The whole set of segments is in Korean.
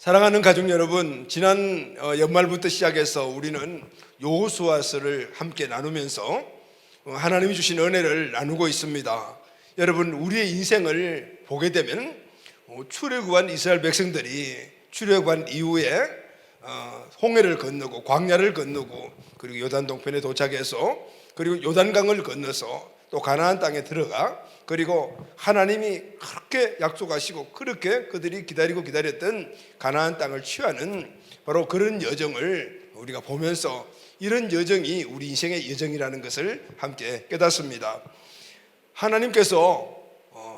사랑하는 가족 여러분, 지난 연말부터 시작해서 우리는 여호수아서를 함께 나누면서 하나님이 주신 은혜를 나누고 있습니다. 여러분, 우리의 인생을 보게 되면 출애굽한 이스라엘 백성들이 출애굽한 이후에 홍해를 건너고 광야를 건너고 그리고 요단 동편에 도착해서 그리고 요단강을 건너서 또 가나안 땅에 들어가 그리고 하나님이 그렇게 약속하시고 그렇게 그들이 기다렸던 가나안 땅을 취하는 바로 그런 여정을 우리가 보면서 이런 여정이 우리 인생의 여정이라는 것을 함께 깨닫습니다. 하나님께서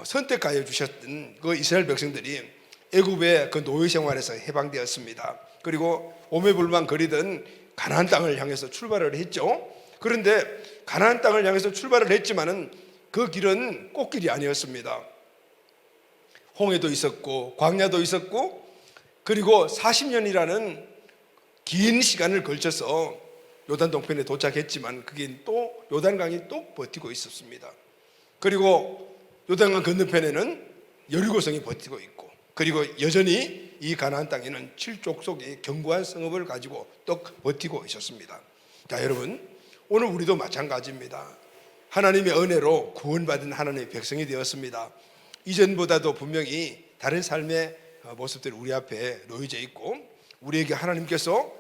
선택하여 주셨던 그 이스라엘 백성들이 애굽의 그 노예 생활에서 해방되었습니다. 그리고 오매불만 거리던 가나안 땅을 향해서 출발을 했죠. 그런데 가나안 땅을 향해서 출발을 했지만은 그 길은 꽃길이 아니었습니다. 홍해도 있었고 광야도 있었고 그리고 40년이라는 긴 시간을 걸쳐서 요단 동편에 도착했지만 그게 또 요단강이 또 버티고 있었습니다. 그리고 요단강 건너편에는 여리고성이 버티고 있고 그리고 여전히 이 가나안 땅에는 7족속의 견고한 성읍을 가지고 또 버티고 있었습니다. 자, 여러분, 오늘 우리도 마찬가지입니다. 하나님의 은혜로 구원받은 하나님의 백성이 되었습니다. 이전보다도 분명히 다른 삶의 모습들이 우리 앞에 놓여져 있고 우리에게 하나님께서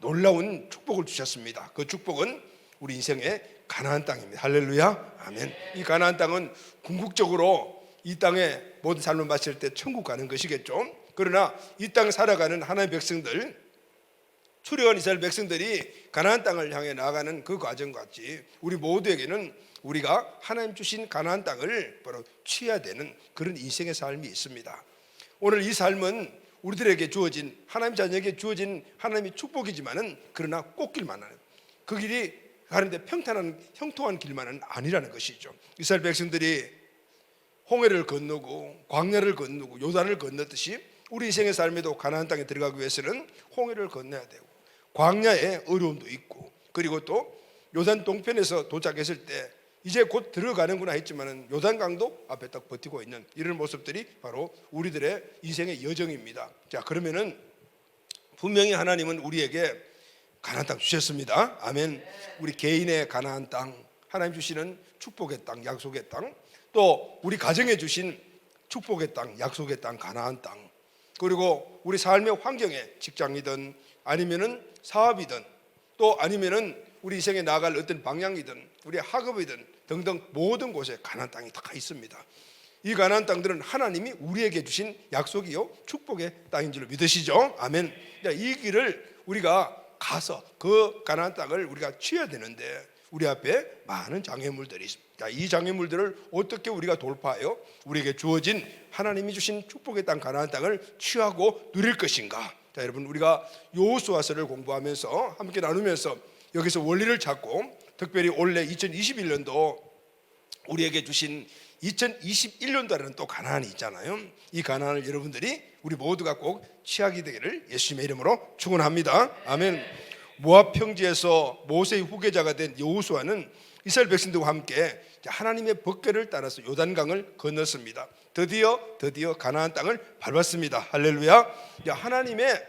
놀라운 축복을 주셨습니다. 그 축복은 우리 인생의 가나안 땅입니다. 할렐루야, 아멘. 이 가나안 땅은 궁극적으로 이 땅에 모든 삶을 마칠 때 천국 가는 것이겠죠. 그러나 이 땅 살아가는 하나님의 백성들, 출애굽한 이스라엘 백성들이 가나안 땅을 향해 나아가는 그 과정같이 우리 모두에게는 우리가 하나님 주신 가나안 땅을 바로 취해야 되는 그런 인생의 삶이 있습니다. 오늘 이 삶은 우리들에게 주어진 하나님 자녀에게 주어진 하나님의 축복이지만은 그러나 꽃길만은 그 길이 가는데 평탄한 형통한 길만은 아니라는 것이죠. 이스라엘 백성들이 홍해를 건너고 광야를 건너고 요단을 건넜듯이 우리 인생의 삶에도 가나안 땅에 들어가기 위해서는 홍해를 건너야 되고 광야에 어려움도 있고 그리고 또 요단 동편에서 도착했을 때 이제 곧 들어가는구나 했지만은 요단강도 앞에 딱 버티고 있는 이런 모습들이 바로 우리들의 인생의 여정입니다. 자, 그러면은 분명히 하나님은 우리에게 가나안 땅 주셨습니다. 아멘. 우리 개인의 가나안 땅, 하나님 주시는 축복의 땅, 약속의 땅, 또 우리 가정에 주신 축복의 땅, 약속의 땅, 가나안 땅, 그리고 우리 삶의 환경에 직장이든 아니면은 사업이든 또 아니면은 우리 인생에 나아갈 어떤 방향이든 우리 학업이든 등등 모든 곳에 가나안 땅이 다 있습니다. 이 가나안 땅들은 하나님이 우리에게 주신 약속이요 축복의 땅인 줄 믿으시죠? 아멘. 이 길을 우리가 가서 그 가나안 땅을 우리가 취해야 되는데 우리 앞에 많은 장애물들이 있습니다. 이 장애물들을 어떻게 우리가 돌파하여 우리에게 주어진 하나님이 주신 축복의 땅 가나안 땅을 취하고 누릴 것인가? 자, 여러분, 우리가 여호수아서를 공부하면서 함께 나누면서 여기서 원리를 찾고 특별히 올해 2021년도 우리에게 주신 2021년도라는 또 가나안이 있잖아요. 이 가나안을 여러분들이 우리 모두가 꼭 취하게 되기를 예수님의 이름으로 축원합니다. 아멘. 모압 평지에서 모세의 후계자가 된 여호수아는 이스라엘 백성들과 함께 하나님의 법궤를 따라서 요단강을 건넜습니다. 드디어 가나안 땅을 밟았습니다. 할렐루야. 하나님의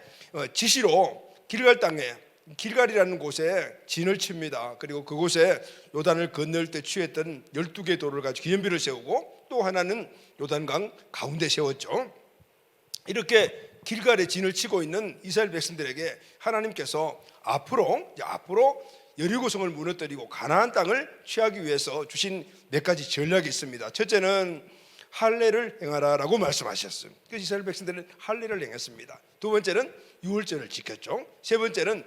지시로 길갈 땅에 길갈이라는 곳에 진을 칩니다. 그리고 그곳에 요단을 건널 때 취했던 12개의 돌을 가지고 기념비를 세우고 또 하나는 요단강 가운데 세웠죠. 이렇게 길갈에 진을 치고 있는 이스라엘 백성들에게 하나님께서 앞으로 여리고성을 무너뜨리고 가나안 땅을 취하기 위해서 주신 몇 가지 전략이 있습니다. 첫째는 할례를 행하라라고 말씀하셨어요. 그래서 이스라엘 백성들은 할례를 행했습니다. 두 번째는 유월절을 지켰죠. 세 번째는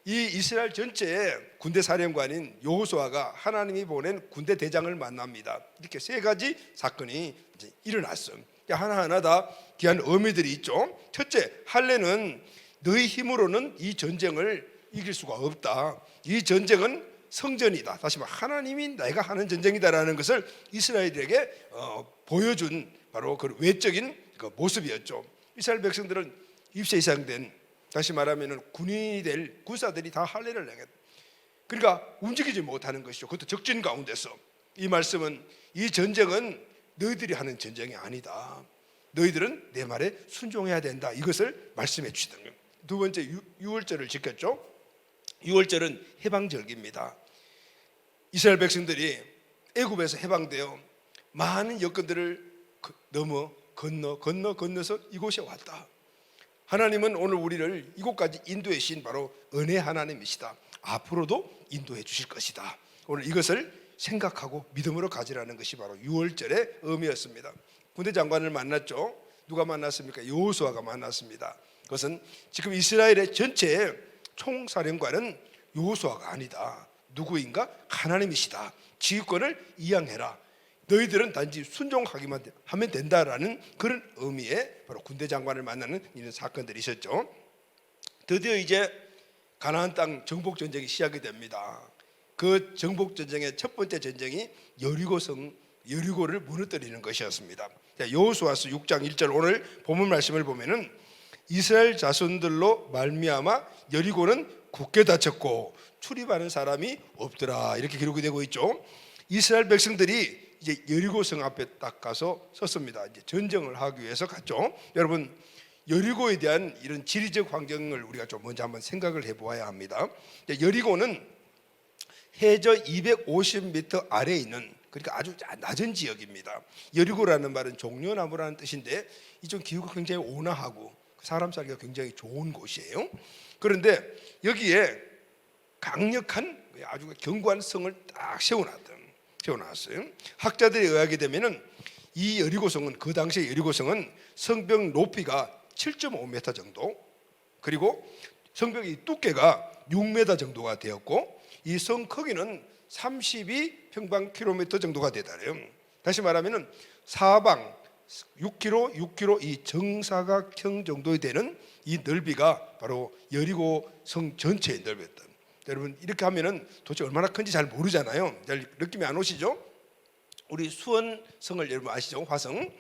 이 이스라엘 전체의 군대 사령관인 여호수아가 하나님이 보낸 군대 대장을 만납니다. 이렇게 세 가지 사건이 이제 일어났어요. 하나하나 다 귀한 의미들이 있죠. 첫째, 할례는 너희 힘으로는 이 전쟁을 이길 수가 없다. 이 전쟁은 성전이다. 다시 말해 하나님이 내가 하는 전쟁이다라는 것을 이스라엘에게 보여준 바로 그 외적인 그 모습이었죠. 이스라엘 백성들은 입세 이상 된 다시 말하면 군인이 될 군사들이 다 할례를 행했다. 그러니까 움직이지 못하는 것이죠. 그것도 적진 가운데서. 이 말씀은 이 전쟁은 너희들이 하는 전쟁이 아니다. 너희들은 내 말에 순종해야 된다. 이것을 말씀해 주시던 거예요. 두 번째, 유월절을 지켰죠. 유월절은 해방절기입니다. 이스라엘 백성들이 애굽에서 해방되어 많은 여건들을 건너서 이곳에 왔다. 하나님은 오늘 우리를 이곳까지 인도해 주신 바로 은혜 하나님이시다. 앞으로도 인도해 주실 것이다. 오늘 이것을 생각하고 믿음으로 가지라는 것이 바로 유월절의 의미였습니다. 군대 장관을 만났죠. 누가 만났습니까? 여호수아가 만났습니다. 그것은 지금 이스라엘의 전체 총사령관은 여호수아가 아니다. 누구인가? 하나님이시다. 지휘권을 이양해라. 너희들은 단지 순종하기만 하면 된다라는 그런 의미의 바로 군대 장관을 만나는 이런 사건들이 있었죠. 드디어 이제 가나안 땅 정복 전쟁이 시작이 됩니다. 그 정복 전쟁의 첫 번째 전쟁이 여리고를 무너뜨리는 것이었습니다. 여호수아서 6장 1절 오늘 본문 말씀을 보면은 이스라엘 자손들로 말미암아 여리고는 굳게 닫혔고 출입하는 사람이 없더라. 이렇게 기록이 되고 있죠. 이스라엘 백성들이 이제 여리고성 앞에 딱 가서 섰습니다. 이제 전쟁을 하기 위해서 갔죠. 여러분, 여리고에 대한 이런 지리적 환경을 우리가 좀 먼저 한번 생각을 해보아야 합니다. 여리고는 해저 250m 아래에 있는, 그러니까 아주 낮은 지역입니다. 여리고라는 말은 종려나무라는 뜻인데 이쪽 기후가 굉장히 온화하고 사람 살기가 굉장히 좋은 곳이에요. 그런데 여기에 강력한 아주 견고한 성을 딱 세워놨어요. 학자들에 의하게 되면은 이 여리고성은, 그 당시의 여리고성은 성벽 높이가 7.5m 정도, 그리고 성벽의 두께가 6m 정도가 되었고 이 성 크기는 32평방킬로미터 정도가 되더래요. 다시 말하면은 사방 6km 이 정사각형 정도 되는 이 넓이가 바로 여리고 성 전체의 넓이였다. 여러분, 이렇게 하면은 도대체 얼마나 큰지 잘 모르잖아요. 잘 느낌이 안 오시죠? 우리 수원성을 여러분 아시죠? 화성.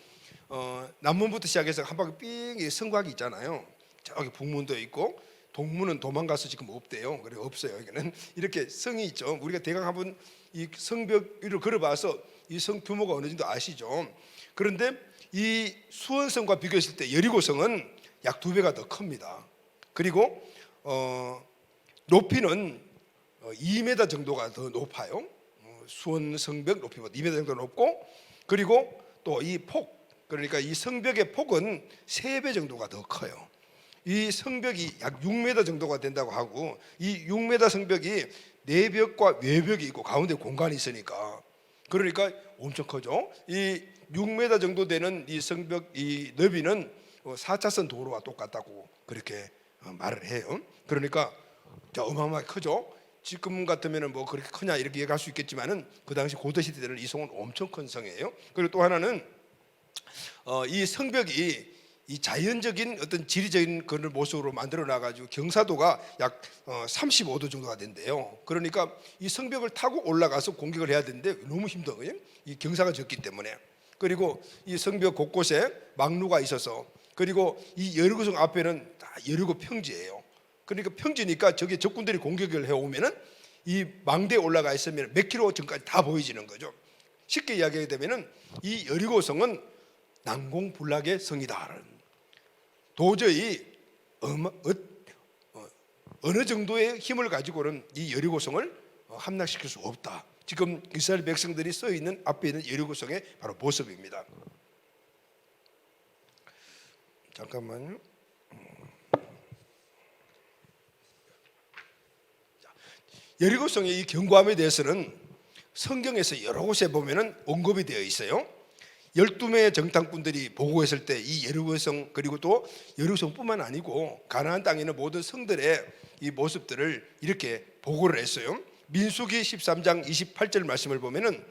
남문부터 시작해서 한 바퀴 삥 성곽이 있잖아요. 저기 북문도 있고, 동문은 도망가서 지금 없대요. 그래 없어요. 여기는 이렇게 성이 있죠. 우리가 대강 한번 이 성벽 위를 걸어봐서 이 성 규모가 어느 정도 아시죠? 그런데 이 수원성과 비교했을 때 여리고성은 약 2배가 더 큽니다. 그리고 높이는 2m 정도가 더 높아요. 수원 성벽 높이보다 2m 정도 높고, 그리고 또 이 폭, 그러니까 이 성벽의 폭은 3배 정도가 더 커요. 이 성벽이 약 6m 정도가 된다고 하고, 이 6m 성벽이 내벽과 외벽이 있고 가운데 공간이 있으니까, 그러니까 엄청 크죠. 이 6m 정도 되는 이 성벽 이 너비는 4차선 도로와 똑같다고 그렇게 말을 해요. 그러니까 어마어마하게 크죠. 지금 같으면은 뭐 그렇게 크냐 이렇게 얘기할 수 있겠지만은 그 당시 고대 시대 때는 이 성은 엄청 큰 성이에요. 그리고 또 하나는 이 성벽이 이 자연적인 어떤 지리적인 그런 모습으로 만들어 놔가지고 경사도가 약 35도 정도가 된대요. 그러니까 이 성벽을 타고 올라가서 공격을 해야 되는데 너무 힘들어요. 이 경사가 적기 때문에. 그리고 이 성벽 곳곳에 막루가 있어서, 그리고 이 여리고성 앞에는 다 여리고 평지예요. 그러니까 평지니까 저기 적군들이 공격을 해오면은 이 망대에 올라가 있으면 몇 킬로 전까지 다 보여지는 거죠. 쉽게 이야기하게 되면은 이 여리고성은 난공불락의 성이다. 도저히 어느 정도의 힘을 가지고는 이 여리고성을 함락시킬 수 없다. 지금 이스라엘 백성들이 써 있는 앞에 있는 여리고성의 바로 모습입니다. 잠깐만요. 여리고성의 이 견고함에 대해서는 성경에서 여러 곳에 보면은 언급이 되어 있어요. 12명의 정탐꾼들이 보고했을 때 이 여리고성, 그리고 또 여리고성뿐만 아니고 가나안 땅에 있는 모든 성들의 이 모습들을 이렇게 보고를 했어요. 민수기 13장 28절 말씀을 보면은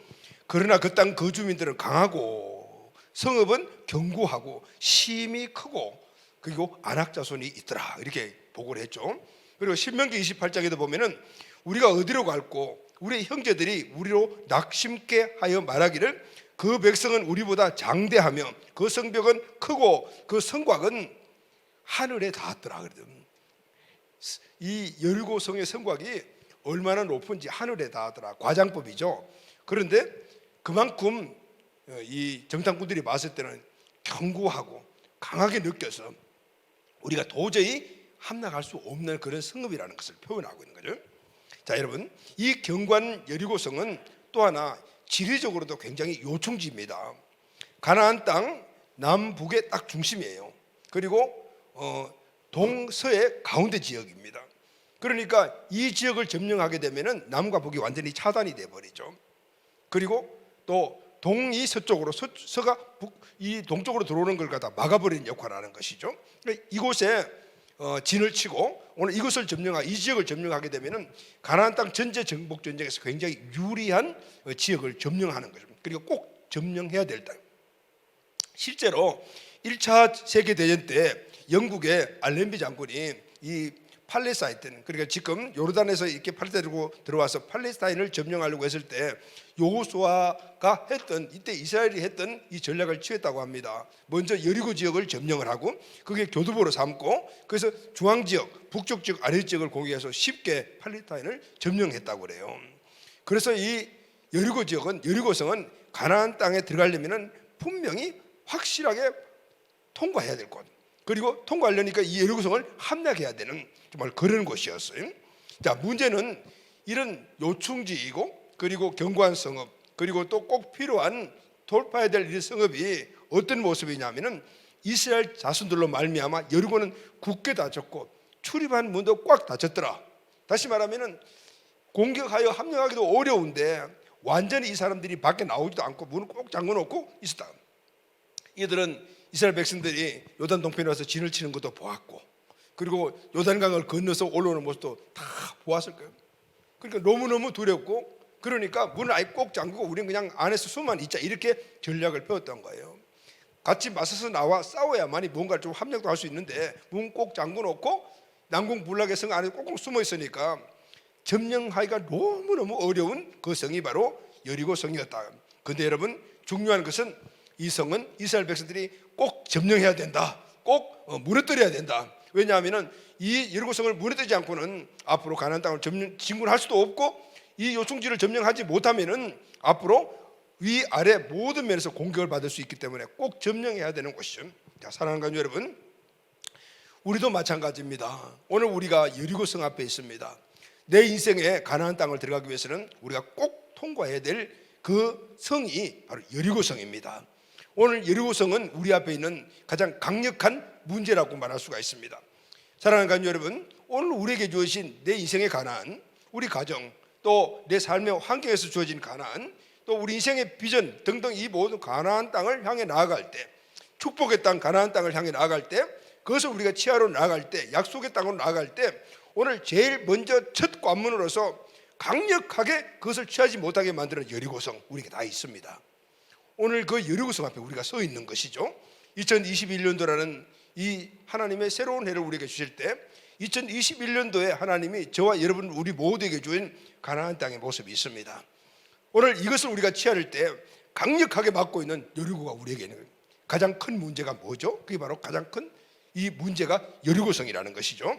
그러나 그 땅 거주민들은 강하고 성읍은 견고하고 심이 크고 그리고 안악 자손이 있더라, 이렇게 보고를 했죠. 그리고 신명기 28장에도 보면은 우리가 어디로 갈고 우리 형제들이 우리로 낙심케 하여 말하기를 그 백성은 우리보다 장대하며 그 성벽은 크고 그 성곽은 하늘에 닿았더라. 이 여리고성의 성곽이 얼마나 높은지 하늘에 닿았더라. 과장법이죠. 그런데 그만큼 이 정탐꾼들이 봤을 때는 견고하고 강하게 느껴서 우리가 도저히 함락할 수 없는 그런 성읍이라는 것을 표현하고 있는 거죠. 자, 여러분, 이 견고한 여리고성은 또 하나 지리적으로도 굉장히 요충지입니다. 가나안 땅 남북의 딱 중심이에요. 그리고 동서의 가운데 지역입니다. 그러니까 이 지역을 점령하게 되면은 남과 북이 완전히 차단이 돼 버리죠. 그리고 또 동이 서쪽으로, 서가 이 동쪽으로 들어오는 걸 갖다 막아버리는 역할을 하는 것이죠. 이곳에 진을 치고 오늘 이곳을 이 지역을 점령하게 되면은 가나안 땅 전체 정복 전쟁에서 굉장히 유리한 지역을 점령하는 거죠. 그리고 꼭 점령해야 될 땅. 실제로 1차 세계 대전 때 영국의 알렌비 장군이 이 팔레스타인, 그러니까 지금 요르단에서 이렇게 팔레스타인으로 들어와서 팔레스타인을 점령하려고 했을 때 여호수아가 했던, 이때 이스라엘이 했던 이 전략을 취했다고 합니다. 먼저 여리고 지역을 점령을 하고 그게 교두보로 삼고, 그래서 중앙 지역, 북쪽 지역, 아래 지역을 공격해서 쉽게 팔레스타인을 점령했다고 그래요. 그래서 이 여리고 지역은, 여리고성은 가나안 땅에 들어가려면은 분명히 확실하게 통과해야 될 곳, 그리고 통과하려니까 이 여리고성을 함락해야 되는 정말 그런 곳이었어요. 자, 문제는 이런 요충지이고 그리고 견고한 성읍, 그리고 또 꼭 필요한 돌파해야 될 이 성읍이 어떤 모습이냐면은 이스라엘 자손들로 말미암아 여리고는 굳게 닫혔고 출입한 문도 꽉 닫혔더라. 다시 말하면은 공격하여 함락하기도 어려운데 완전히 이 사람들이 밖에 나오지도 않고 문을 꼭 잠궈놓고 있었다. 이들은 이스라엘 백성들이 요단 동편에 와서 진을 치는 것도 보았고, 그리고 요단강을 건너서 올라오는 모습도 다 보았을 거예요. 그러니까 너무너무 두렵고, 그러니까 문을 아예 꼭 잠그고 우리는 그냥 안에서 숨만 있자, 이렇게 전략을 펴었던 거예요. 같이 맞서서 나와 싸워야만이 뭔가 좀 함락도 할 수 있는데 문 꼭 잠궈놓고 난공불락의 성 안에 꼭 숨어 있으니까 점령하기가 너무너무 어려운 그 성이 바로 여리고 성이었다. 그런데 여러분, 중요한 것은 이 성은 이스라엘 백성들이 꼭 점령해야 된다, 꼭 무너뜨려야 된다. 왜냐하면 이 여리고성을 무너뜨리지 않고는 앞으로 가나안 땅을 진군할 수도 없고, 이 요충지를 점령하지 못하면은 앞으로 위아래 모든 면에서 공격을 받을 수 있기 때문에 꼭 점령해야 되는 곳이죠. 자, 사랑하는 가족 여러분, 우리도 마찬가지입니다. 오늘 우리가 여리고성 앞에 있습니다. 내 인생에 가나안 땅을 들어가기 위해서는 우리가 꼭 통과해야 될 그 성이 바로 여리고성입니다. 오늘 여리고성은 우리 앞에 있는 가장 강력한 문제라고 말할 수가 있습니다. 사랑하는 가족 여러분, 오늘 우리에게 주어진 내 인생의 가나안, 우리 가정, 또 내 삶의 환경에서 주어진 가나안, 또 우리 인생의 비전 등등 이 모든 가나안 땅을 향해 나아갈 때, 축복의 땅 가나안 땅을 향해 나아갈 때, 그것을 우리가 취하러 나아갈 때, 약속의 땅으로 나아갈 때, 오늘 제일 먼저 첫 관문으로서 강력하게 그것을 취하지 못하게 만드는 여리고성, 우리에게 다 있습니다. 오늘 그 여리고성 앞에 우리가 서 있는 것이죠. 2021년도라는 이 하나님의 새로운 해를 우리에게 주실 때 2021년도에 하나님이 저와 여러분 우리 모두에게 주인 가나안 땅의 모습이 있습니다. 오늘 이것을 우리가 취할 때 강력하게 맡고 있는 여리고가 우리에게는 가장 큰 문제가 뭐죠? 그게 바로 가장 큰 이 문제가 여리고성이라는 것이죠.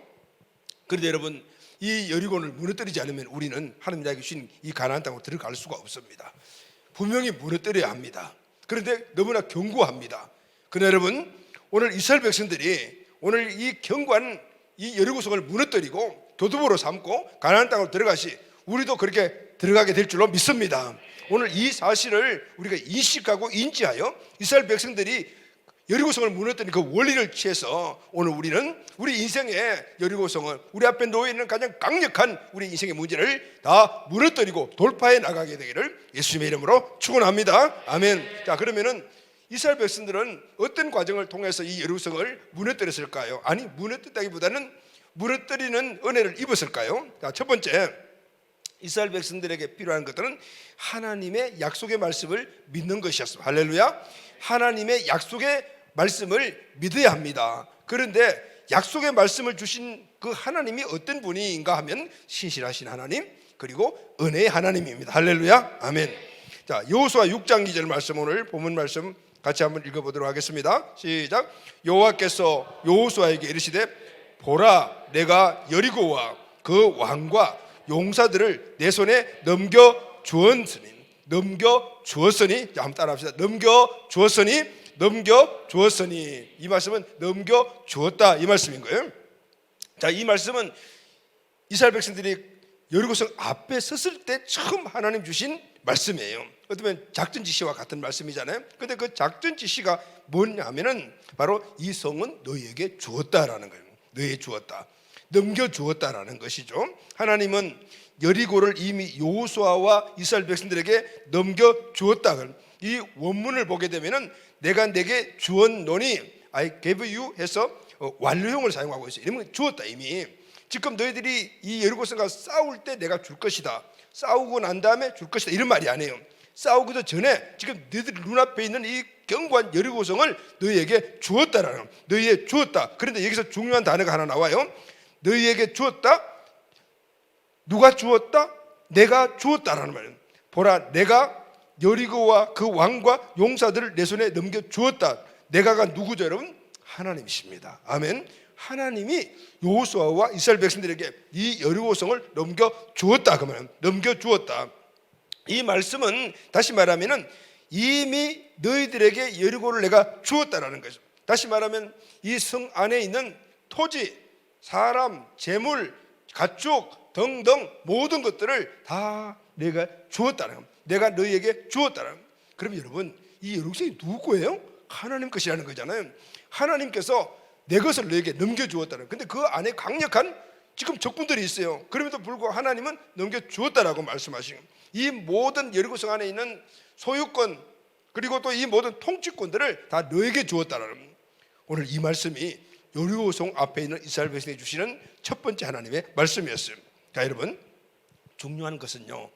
그런데 여러분, 이 여리고를 무너뜨리지 않으면 우리는 하나님이 주신 이 가나안 땅으로 들어갈 수가 없습니다. 분명히 무너뜨려야 합니다. 그런데 너무나 견고합니다. 그러나 여러분, 오늘 이스라엘 백성들이 오늘 이 견고한 이 여리고성을 무너뜨리고 교두보로 삼고 가나안 땅으로 들어가시, 우리도 그렇게 들어가게 될 줄로 믿습니다. 오늘 이 사실을 우리가 인식하고 인지하여 이스라엘 백성들이 여리고성을 무너뜨린 그 원리를 취해서 오늘 우리는 우리 인생의 여리고성을, 우리 앞에 놓여 있는 가장 강력한 우리 인생의 문제를 다 무너뜨리고 돌파해 나가게 되기를 예수님의 이름으로 축원합니다. 아멘. 자, 그러면은 이스라엘 백성들은 어떤 과정을 통해서 이 여리고성을 무너뜨렸을까요? 아니, 무너뜨리다기보다는 무너뜨리는 은혜를 입었을까요? 자, 첫 번째, 이스라엘 백성들에게 필요한 것들은 하나님의 약속의 말씀을 믿는 것이었습니다. 할렐루야. 하나님의 약속의 말씀을 믿어야 합니다. 그런데 약속의 말씀을 주신 그 하나님이 어떤 분인가 하면 신실하신 하나님, 그리고 은혜의 하나님입니다. 할렐루야. 아멘. 자, 여호수아 6장 2절 말씀, 오늘 본문 말씀 같이 한번 읽어보도록 하겠습니다. 시작. 여호와께서 여호수아에게 이르시되 보라, 내가 여리고와 그 왕과 용사들을 내 손에 넘겨 주었으니, 자, 한번 따라합시다. 넘겨 주었으니 넘겨 주었으니, 이 말씀은 넘겨 주었다 이 말씀인 거예요. 자, 이 말씀은 이스라엘 백성들이 여리고성 앞에 섰을 때 처음 하나님 주신 말씀이에요. 어쩌면 작전 지시와 같은 말씀이잖아요. 근데 그 작전 지시가 뭐냐면은 바로 이 성은 너희에게 주었다라는 거예요. 너희에게 주었다, 넘겨 주었다라는 것이죠. 하나님은 여리고를 이미 여호수아와 이스라엘 백성들에게 넘겨 주었다. 이 원문을 보게 되면은 내가 내게 주었노니, I gave you 해서 완료형을 사용하고 있어요. 이러면 주었다. 이미 지금 너희들이 이 여리고성과 싸울 때 내가 줄 것이다, 싸우고 난 다음에 줄 것이다, 이런 말이 아니에요. 싸우기도 전에 지금 너희들 눈앞에 있는 이 견고한 여리고성을 너희에게 주었다라는, 너희에게 주었다. 그런데 여기서 중요한 단어가 하나 나와요. 너희에게 주었다. 누가 주었다? 내가 주었다라는 말이에요. 보라, 내가 여리고와 그 왕과 용사들을 내 손에 넘겨 주었다. 내가가 누구죠, 여러분? 하나님이십니다. 아멘. 하나님이 여호수아와 이스라엘 백성들에게 이 여리고성을 넘겨 주었다. 그 말은 넘겨 주었다. 이 말씀은 다시 말하면은 이미 너희들에게 여리고를 내가 주었다라는 거죠. 다시 말하면 이 성 안에 있는 토지, 사람, 재물, 가축 등등 모든 것들을 다 내가 주었다는 겁니다. 내가 너희에게 주었다는. 그럼 여러분, 이 여리고성이 누구 거예요? 하나님 것이라는 거잖아요. 하나님께서 내 것을 너에게 넘겨주었다는. 근데 그 안에 강력한 지금 적군들이 있어요. 그럼에도 불구하고 하나님은 넘겨주었다라고 말씀하시는, 이 모든 여리고성 안에 있는 소유권 그리고 또 이 모든 통치권들을 다 너에게 주었다라는. 오늘 이 말씀이 여리고성 앞에 있는 이스라엘 백성이 주시는 첫 번째 하나님의 말씀이었어요. 자, 여러분, 중요한 것은요,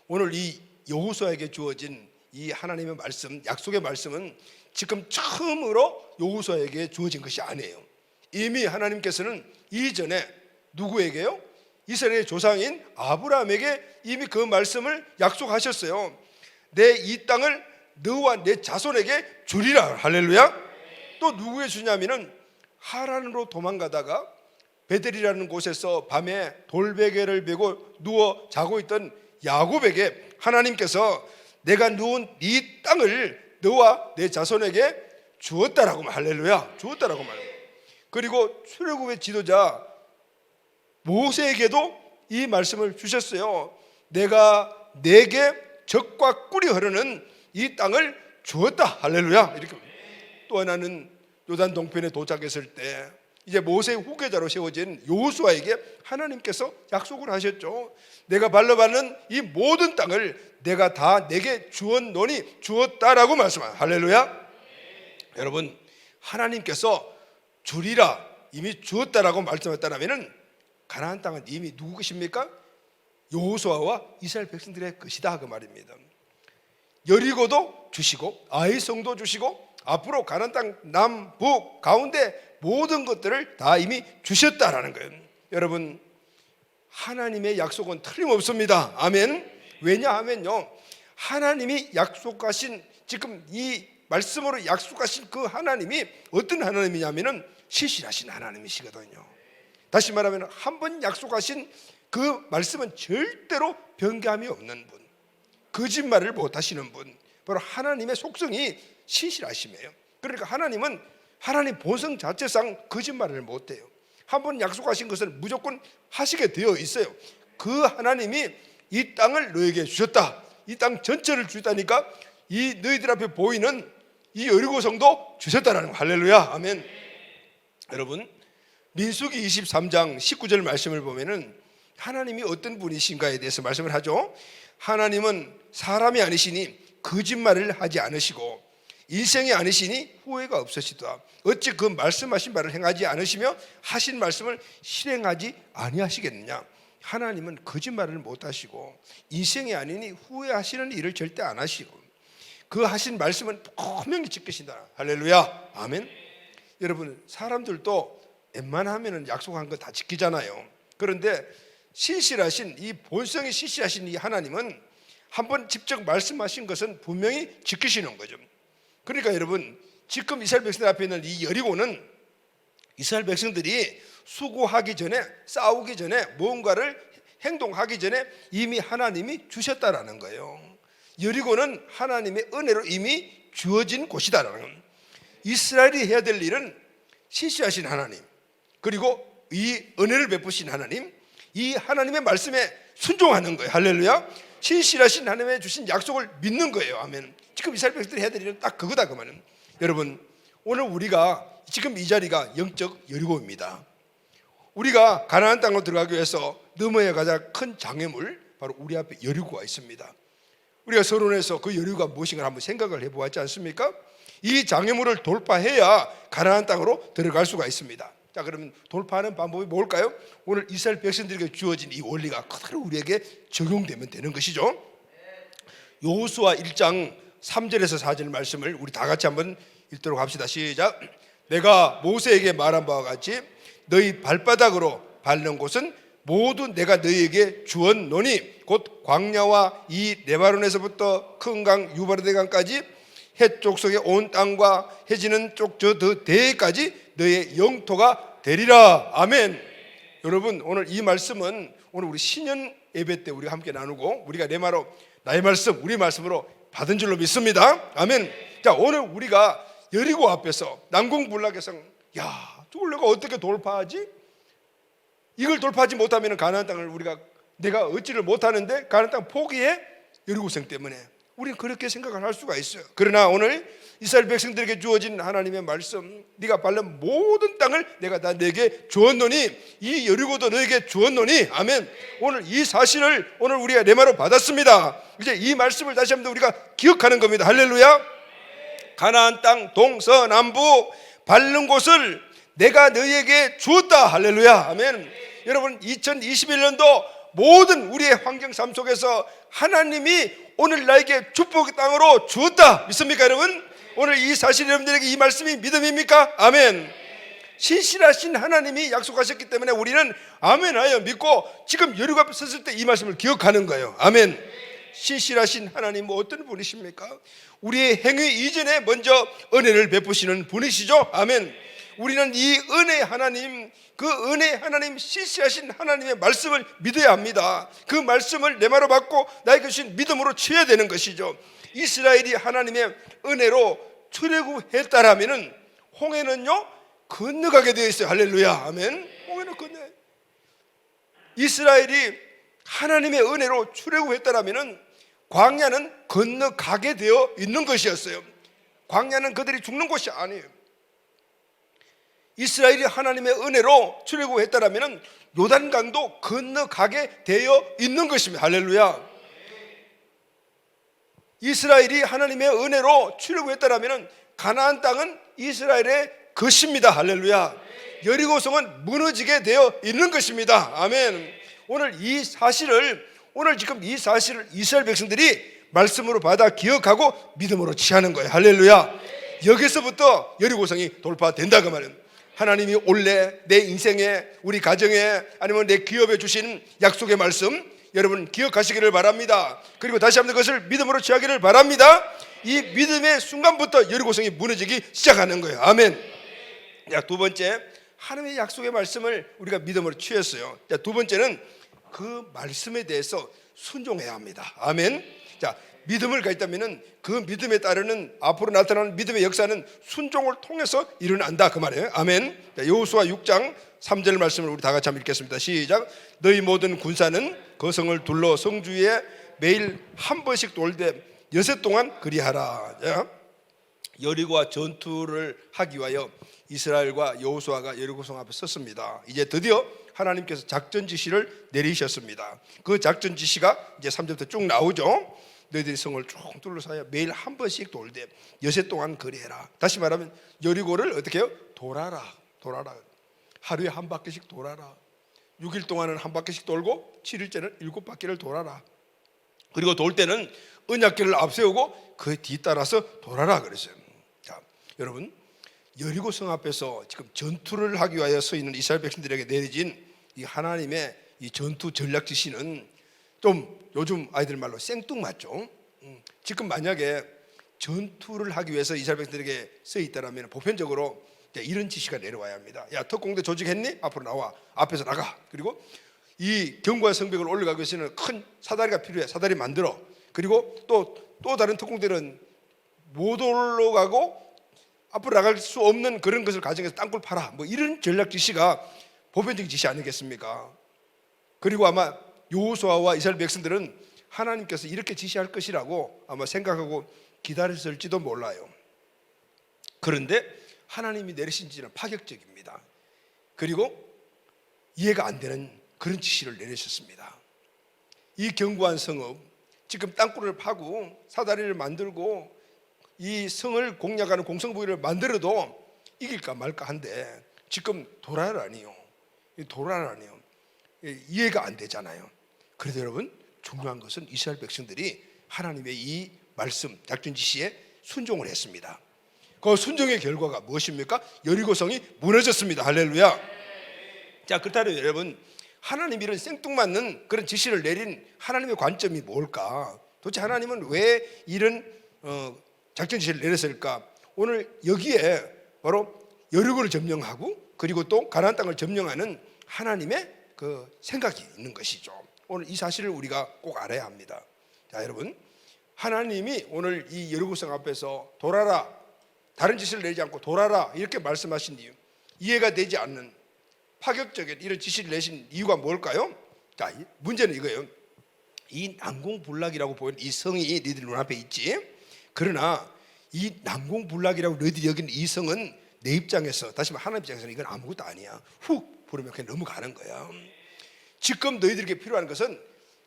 오늘 이 여호수아에게 주어진 이 하나님의 말씀, 약속의 말씀은 지금 처음으로 여호수아에게 주어진 것이 아니에요. 이미 하나님께서는 이전에 누구에게요? 이스라엘의 조상인 아브라함에게 이미 그 말씀을 약속하셨어요. 내 이 땅을 너와 내 자손에게 주리라. 할렐루야. 또 누구에게 주냐면은 하란으로 도망가다가 베델이라는 곳에서 밤에 돌베개를 베고 누워 자고 있던 야곱에게 하나님께서 내가 누운 이 땅을 너와 내 자손에게 주었다라고 말. 할렐루야. 주었다라고 말해요. 그리고 출애굽의 지도자 모세에게도 이 말씀을 주셨어요. 내가 내게 적과 꿀이 흐르는 이 땅을 주었다. 할렐루야. 이렇게. 또 하나는 요단 동편에 도착했을 때 이제 모세의 후계자로 세워진 여호수아에게 하나님께서 약속을 하셨죠. 내가 발로 밟는 이 모든 땅을 내가 다 내게 주었노니, 주었다라고 말씀하세요. 할렐루야. 여러분, 하나님께서 주리라 이미 주었다라고 말씀했다면 가나안 땅은 이미 누구 것입니까? 여호수아와 이스라엘 백성들의 것이다, 그 말입니다. 여리고도 주시고 아이성도 주시고 앞으로 가나안 땅 남북 가운데 모든 것들을 다 이미 주셨다라는 거예요. 여러분, 하나님의 약속은 틀림없습니다. 아멘. 왜냐하면요, 하나님이 약속하신, 지금 이 말씀으로 약속하신 그 하나님이 어떤 하나님이냐면은 신실하신 하나님이시거든요. 다시 말하면 한 번 약속하신 그 말씀은 절대로 변함이 없는 분, 거짓말을 못 하시는 분, 바로 하나님의 속성이 신실하심이에요. 그러니까 하나님은 하나님 본성 자체상 거짓말을 못 해요. 한 번 약속하신 것을 무조건 하시게 되어 있어요. 그 하나님이 이 땅을 너에게 주셨다, 이 땅 전체를 주셨다니까 이 너희들 앞에 보이는 이 여리고성도 주셨다라는 거. 할렐루야. 아멘. 여러분, 민수기 23장 19절 말씀을 보면은 하나님이 어떤 분이신가에 대해서 말씀을 하죠. 하나님은 사람이 아니시니 거짓말을 하지 않으시고 인생이 아니시니 후회가 없으시다. 어찌 그 말씀하신 바를 행하지 않으시며 하신 말씀을 실행하지 아니하시겠느냐. 하나님은 거짓말을 못하시고 인생이 아니니 후회하시는 일을 절대 안 하시고 그 하신 말씀은 분명히 지키신다. 할렐루야. 아멘. 여러분, 사람들도 웬만하면 약속한 거 다 지키잖아요. 그런데 신실하신 이 본성이 신실하신 이 하나님은 한번 직접 말씀하신 것은 분명히 지키시는 거죠. 그러니까 여러분, 지금 이스라엘 백성들 앞에 있는 이 여리고는 이스라엘 백성들이 수고하기 전에, 싸우기 전에, 무언가를 행동하기 전에 이미 하나님이 주셨다라는 거예요. 여리고는 하나님의 은혜로 이미 주어진 곳이다라는 거예요. 이스라엘이 해야 될 일은 신실하신 하나님, 그리고 이 은혜를 베푸신 하나님, 이 하나님의 말씀에 순종하는 거예요. 할렐루야. 신실하신 하나님의 주신 약속을 믿는 거예요. 아멘. 지금 이스라엘 백성들이 해야 될 일은 딱 그거다 그 말은. 여러분, 오늘 우리가 지금 이 자리가 영적 여리고입니다. 우리가 가나안 땅으로 들어가기 위해서 넘어야 가장 큰 장애물, 바로 우리 앞에 여리고가 있습니다. 우리가 서론에서 그 여리고가 무엇인가 한번 생각을 해보았지 않습니까? 이 장애물을 돌파해야 가나안 땅으로 들어갈 수가 있습니다. 자, 그러면 돌파하는 방법이 뭘까요? 오늘 이스라엘 백성들에게 주어진 이 원리가 그대로 우리에게 적용되면 되는 것이죠. 여호수아 1장 3절에서 4절 말씀을 우리 다 같이 한번 읽도록 합시다. 시작. 내가 모세에게 말한 바와 같이 너희 발바닥으로 밟는 곳은 모두 내가 너희에게 주었노니 곧 광야와 이 레바논에서부터 큰 강 유바르데강까지 해쪽 속의 온 땅과 해지는 쪽 저 더 대까지 너의 영토가 되리라. 아멘. 여러분, 오늘 이 말씀은 오늘 우리 신년 예배 때 우리가 함께 나누고 우리가 내 말로 나의 말씀 우리 말씀으로 받은 줄로 믿습니다. 아멘. 자, 오늘 우리가 여리고 앞에서 난공불락에서 야, 저걸 내가 어떻게 돌파하지? 이걸 돌파하지 못하면 가나안 땅을 내가 얻지를 못하는데 가나안 땅 포기해? 여리고성 때문에. 우리는 그렇게 생각을 할 수가 있어요. 그러나 오늘 이스라엘 백성들에게 주어진 하나님의 말씀, 네가 밟는 모든 땅을 내가 다 너에게 주었노니 이 여리고도 너에게 주었노니. 아멘. 오늘 이 사실을 오늘 우리가 레마로 받았습니다. 이제 이 말씀을 다시 한번 우리가 기억하는 겁니다. 할렐루야. 가나안 땅 동서남부 밟는 곳을 내가 너희에게 주었다. 할렐루야. 아멘. 여러분, 2021년도 모든 우리의 환경 삶 속에서 하나님이 오늘 나에게 축복의 땅으로 주었다. 믿습니까, 여러분? 오늘 이 사실 여러분들에게 이 말씀이 믿음입니까? 아멘. 신실하신 하나님이 약속하셨기 때문에 우리는 아멘하여 믿고 지금 여리고 앞에 섰을 때 이 말씀을 기억하는 거예요. 아멘. 신실하신 하나님 어떤 분이십니까? 우리의 행위 이전에 먼저 은혜를 베푸시는 분이시죠. 아멘. 우리는 이 은혜 하나님, 그 은혜 하나님, 신실하신 하나님의 말씀을 믿어야 합니다. 그 말씀을 내 말로 받고 나에게 주신 믿음으로 취해야 되는 것이죠. 이스라엘이 하나님의 은혜로 출애굽했다라면은 홍해는요 건너가게 되어 있어요. 할렐루야. 아멘. 홍해는 건너. 이스라엘이 하나님의 은혜로 출애굽했다라면은 광야는 건너가게 되어 있는 것이었어요. 광야는 그들이 죽는 곳이 아니에요. 이스라엘이 하나님의 은혜로 출애굽했다라면 요단강도 건너가게 되어 있는 것입니다. 할렐루야. 이스라엘이 하나님의 은혜로 출애굽했다라면 가나안 땅은 이스라엘의 것입니다. 할렐루야. 여리고성은 무너지게 되어 있는 것입니다. 아멘. 오늘 지금 이 사실을 이스라엘 백성들이 말씀으로 받아 기억하고 믿음으로 취하는 거예요. 할렐루야. 여기서부터 여리고성이 돌파된다 그 말은. 하나님이 올해 내 인생에, 우리 가정에, 아니면 내 기업에 주신 약속의 말씀 여러분 기억하시기를 바랍니다. 그리고 다시 한번 그것을 믿음으로 취하기를 바랍니다. 이 믿음의 순간부터 여리고성이 무너지기 시작하는 거예요. 아멘. 자, 두 번째, 하나님의 약속의 말씀을 우리가 믿음으로 취했어요. 자, 두 번째는 그 말씀에 대해서 순종해야 합니다. 아멘. 자, 믿음을 가졌다면 그 믿음에 따르는 앞으로 나타나는 믿음의 역사는 순종을 통해서 일어난다 그 말이에요. 아멘. 여호수아 6장 3절 말씀을 우리 다 같이 한번 읽겠습니다. 시작. 너희 모든 군사는 그 성을 둘러 성주에 매일 한 번씩 돌되 여섯 동안 그리하라. 여리고와 전투를 하기 위하여 이스라엘과 여호수아가 여리고성 앞에 섰습니다. 이제 드디어 하나님께서 작전 지시를 내리셨습니다. 그 작전 지시가 이제 3절부터 쭉 나오죠. 너희들이 성을 쭉 둘러싸여 매일 한 번씩 돌되 여섯 동안 거리해라. 다시 말하면 여리고를 어떻게 해요? 돌아라. 하루에 한 바퀴씩 돌아라. 6일 동안은 한 바퀴씩 돌고 7일째는 7바퀴를 돌아라. 그리고 돌 때는 언약궤를 앞세우고 그 뒤따라서 돌아라 그랬어요. 자, 여러분, 여리고 성 앞에서 지금 전투를 하기 위하여 서 있는 이스라엘 백성들에게 내려진 이 하나님의 이 전투 전략 지시는 좀 요즘 아이들 말로 생뚱맞죠. 지금 만약에 전투를 하기 위해서 이스라엘 백성들에게 서 있다라면 보편적으로 이런 지시가 내려와야 합니다. 야, 특공대 조직했니? 앞으로 나와. 앞에서 나가. 그리고 이 경관 성벽을 올라가기 위해서는 큰 사다리가 필요해. 사다리 만들어. 그리고 또 다른 특공대는 못 올라가고 앞으로 나갈 수 없는 그런 것을 가정해서 땅굴 팔아, 뭐 이런 전략 지시가 보편적인 지시 아니겠습니까? 그리고 아마 여호수아와 이스라엘 백성들은 하나님께서 이렇게 지시할 것이라고 아마 생각하고 기다렸을지도 몰라요. 그런데 하나님이 내리신 지시는 파격적입니다. 그리고 이해가 안 되는 그런 지시를 내리셨습니다. 이 견고한 성읍, 지금 땅굴을 파고 사다리를 만들고 이 성을 공략하는 공성부위를 만들어도 이길까 말까 한데 지금 도란아니요. 이해가 안 되잖아요. 그래도 여러분, 중요한 것은 이스라엘 백성들이 하나님의 이 말씀, 작전 지시에 순종을 했습니다. 그 순종의 결과가 무엇입니까? 여리고성이 무너졌습니다. 할렐루야. 자, 그렇다면 여러분, 하나님이 이런 생뚱맞는 그런 지시를 내린 하나님의 관점이 뭘까? 도대체 하나님은 왜 이런 작전 지시를 내렸을까? 오늘 여기에 바로 여리고를 점령하고 그리고 또 가나안 땅을 점령하는 하나님의 그 생각이 있는 것이죠. 오늘 이 사실을 우리가 꼭 알아야 합니다. 자, 여러분, 하나님이 오늘 이 여리고성 앞에서 돌아라, 다른 지시를 내지 않고 돌아라 이렇게 말씀하신 이유, 이해가 되지 않는 파격적인 이런 지시를 내신 이유가 뭘까요? 자, 문제는 이거예요. 이 난공불락이라고 보이는 이 성이 너희들 눈앞에 있지. 그러나 이 난공불락이라고 너희들이 여기는 이 성은 내 입장에서, 다시 말하면 하나님 입장에서는 이건 아무것도 아니야. 훅 부르면 그냥 넘어가는 거야. 지금 너희들에게 필요한 것은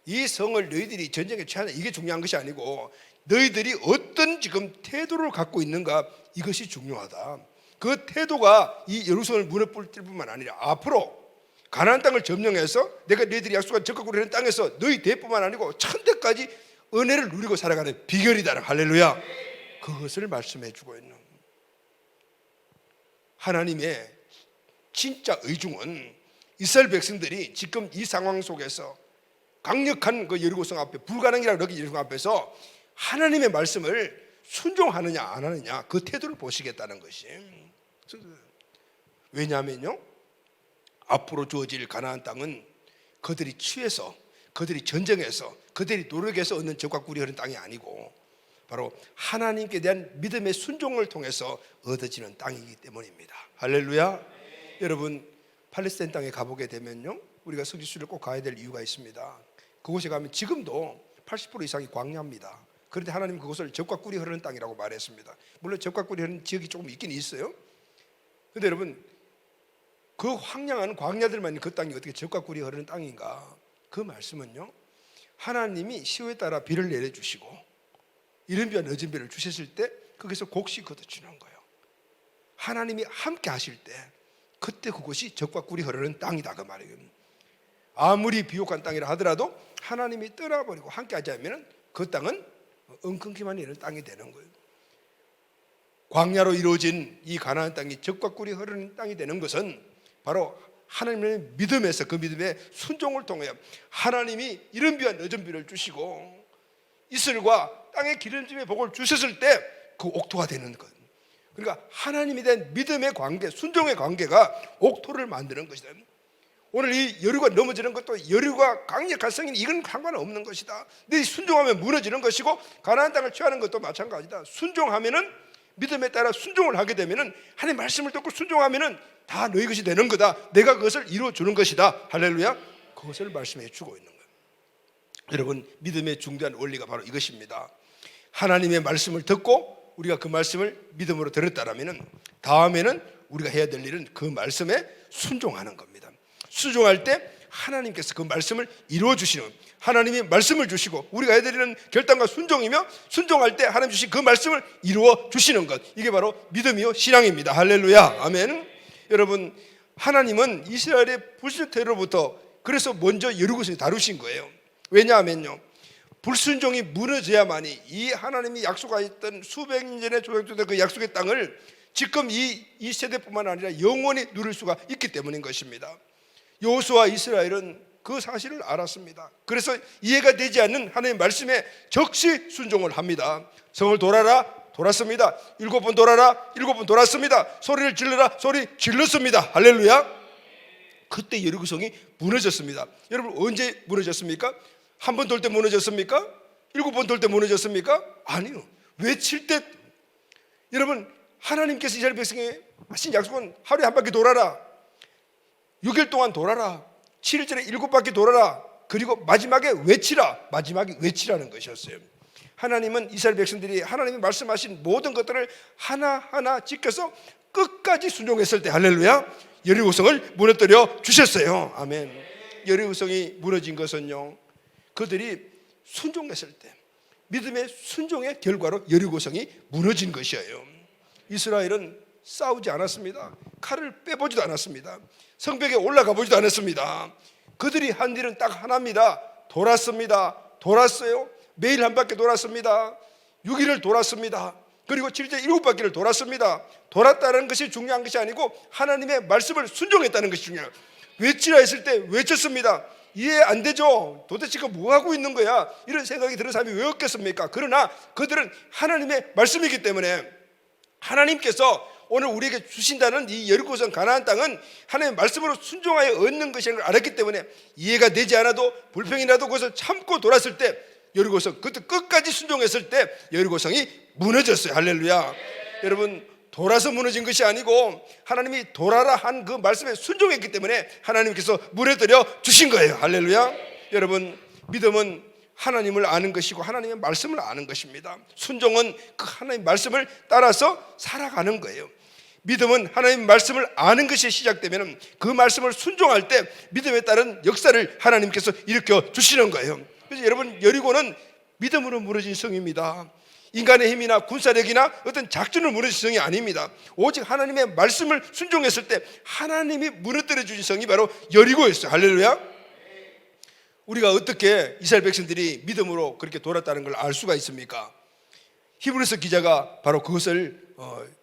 이 성을 너희들이 전쟁에 취하는 이게 중요한 것이 아니고 너희들이 어떤 지금 태도를 갖고 있는가, 이것이 중요하다. 그 태도가 이 예루살렘을 무너뜨릴 뿐만 아니라 앞으로 가나안 땅을 점령해서 내가 너희들이 약속한 적과 구리하는 땅에서 너희 대뿐만 아니고 천대까지 은혜를 누리고 살아가는 비결이다. 할렐루야. 그것을 말씀해 주고 있는 하나님의 진짜 의중은 이스라엘 백성들이 지금 이 상황 속에서 강력한 그 여리고성 앞에, 불가능이라고 여긴 여리고성 앞에서 하나님의 말씀을 순종하느냐 안 하느냐, 그 태도를 보시겠다는 것이. 왜냐하면요, 앞으로 주어질 가나안 땅은 그들이 취해서, 그들이 전쟁해서, 그들이 노력해서 얻는 적과 꿀이 흐르는 땅이 아니고 바로 하나님께 대한 믿음의 순종을 통해서 얻어지는 땅이기 때문입니다. 할렐루야. 여러분, 팔레스타인 땅에 가보게 되면요, 우리가 성지순례를 꼭 가야 될 이유가 있습니다. 그곳에 가면 지금도 80% 이상이 광야입니다. 그런데 하나님은 그것을 젖과 꿀이 흐르는 땅이라고 말했습니다. 물론 젖과 꿀이 흐르는 지역이 조금 있긴 있어요. 그런데 여러분, 그 황량한 광야들만 있는 그 땅이 어떻게 젖과 꿀이 흐르는 땅인가? 그 말씀은요, 하나님이 시호에 따라 비를 내려주시고 이른 비와 늦은 비를 주셨을 때 거기서 곡식 거둬주는 거예요. 하나님이 함께 하실 때 그때 그것이 젖과 꿀이 흐르는 땅이다, 그 말이에요. 아무리 비옥한 땅이라 하더라도 하나님이 떠나버리고 함께 하지 않으면 그 땅은 엉겅퀴만 있는 땅이 되는 거예요. 광야로 이루어진 이 가나안 땅이 젖과 꿀이 흐르는 땅이 되는 것은 바로 하나님의 믿음에서, 그 믿음의 순종을 통해 하나님이 이른 비와 늦은 비를 주시고 이슬과 땅의 기름짐의 복을 주셨을 때 그 옥토가 되는 것. 그러니까 하나님에 대한 믿음의 관계, 순종의 관계가 옥토를 만드는 것이다. 오늘 이 여리고가 넘어지는 것도 여리고가 강력한 성인, 이건 상관없는 것이다. 네 순종하면 무너지는 것이고 가나안 땅을 취하는 것도 마찬가지다. 순종하면은, 믿음에 따라 순종을 하게 되면은, 하나님 말씀을 듣고 순종하면은 다 너희 것이 되는 거다. 내가 그것을 이루어 주는 것이다. 할렐루야. 그것을 말씀해 주고 있는 거예요. 여러분, 믿음의 중대한 원리가 바로 이것입니다. 하나님의 말씀을 듣고 우리가 그 말씀을 믿음으로 들었다라면은 다음에는 우리가 해야 될 일은 그 말씀에 순종하는 겁니다. 순종할 때 하나님께서 그 말씀을 이루어 주시는, 하나님이 말씀을 주시고 우리가 해야 되는 결단과 순종이며, 순종할 때 하나님 주신 그 말씀을 이루어 주시는 것, 이게 바로 믿음이요 신앙입니다. 할렐루야. 아멘. 여러분, 하나님은 이스라엘의 불순태로부터 그래서 먼저 여리고성을 다루신 거예요. 왜냐하면요, 불순종이 무너져야만이 이 하나님이 약속하셨던 수백 년 전에 조약했던 그 약속의 땅을 지금 이 세대뿐만 아니라 영원히 누릴 수가 있기 때문인 것입니다. 여호수아와 이스라엘은 그 사실을 알았습니다. 그래서 이해가 되지 않는 하나님의 말씀에 적시 순종을 합니다. 성을 돌아라, 돌았습니다. 7번 돌아라, 7번 돌았습니다. 소리를 질러라, 소리 질렀습니다. 할렐루야. 그때 여리고성이 무너졌습니다. 여러분, 언제 무너졌습니까? 한 번 돌 때 무너졌습니까? 7번 돌 때 무너졌습니까? 아니요. 외칠 때. 여러분, 하나님께서 이스라엘 백성에 하신 약속은 하루에 한 바퀴 돌아라, 6일 동안 돌아라, 7일절에 7바퀴 돌아라, 그리고 마지막에 외치라, 마지막에 외치라는 것이었어요. 하나님은 이스라엘 백성들이 하나님이 말씀하신 모든 것들을 하나하나 지켜서 끝까지 순종했을 때, 할렐루야, 여리고성을 무너뜨려 주셨어요. 아멘. 여리고성이 무너진 것은요, 그들이 순종했을 때, 믿음의 순종의 결과로 여리고성이 무너진 것이에요. 이스라엘은 싸우지 않았습니다. 칼을 빼보지도 않았습니다. 성벽에 올라가 보지도 않았습니다. 그들이 한 일은 딱 하나입니다. 돌았습니다. 돌았어요. 매일 한 바퀴 돌았습니다. 6일을 돌았습니다. 그리고 7째 7바퀴를 돌았습니다. 돌았다는 것이 중요한 것이 아니고 하나님의 말씀을 순종했다는 것이 중요해요. 외치라 했을 때 외쳤습니다. 이해 안 되죠? 도대체 이거 뭐 하고 있는 거야? 이런 생각이 드는 사람이 왜 없겠습니까? 그러나 그들은 하나님의 말씀이기 때문에 하나님께서 오늘 우리에게 주신다는 이 여리고성 가나안 땅은 하나님의 말씀으로 순종하여 얻는 것인 걸 알았기 때문에 이해가 되지 않아도 불평이 나도 그것을 참고 돌았을 때 여리고성, 그때 끝까지 순종했을 때 여리고성이 무너졌어요. 할렐루야. 여러분, 돌아서 무너진 것이 아니고 하나님이 돌아라 한 그 말씀에 순종했기 때문에 하나님께서 무너뜨려 주신 거예요. 할렐루야. 여러분, 믿음은 하나님을 아는 것이고 하나님의 말씀을 아는 것입니다. 순종은 그 하나님의 말씀을 따라서 살아가는 거예요. 믿음은 하나님의 말씀을 아는 것이 시작되면 그 말씀을 순종할 때 믿음에 따른 역사를 하나님께서 일으켜 주시는 거예요. 그래서 여러분, 여리고는 믿음으로 무너진 성입니다. 인간의 힘이나 군사력이나 어떤 작전을 무너진 성이 아닙니다. 오직 하나님의 말씀을 순종했을 때 하나님이 무너뜨려 주신 성이 바로 여리고였어요. 할렐루야. 우리가 어떻게 이스라엘 백성들이 믿음으로 그렇게 돌았다는 걸 알 수가 있습니까? 히브리서 기자가 바로 그것을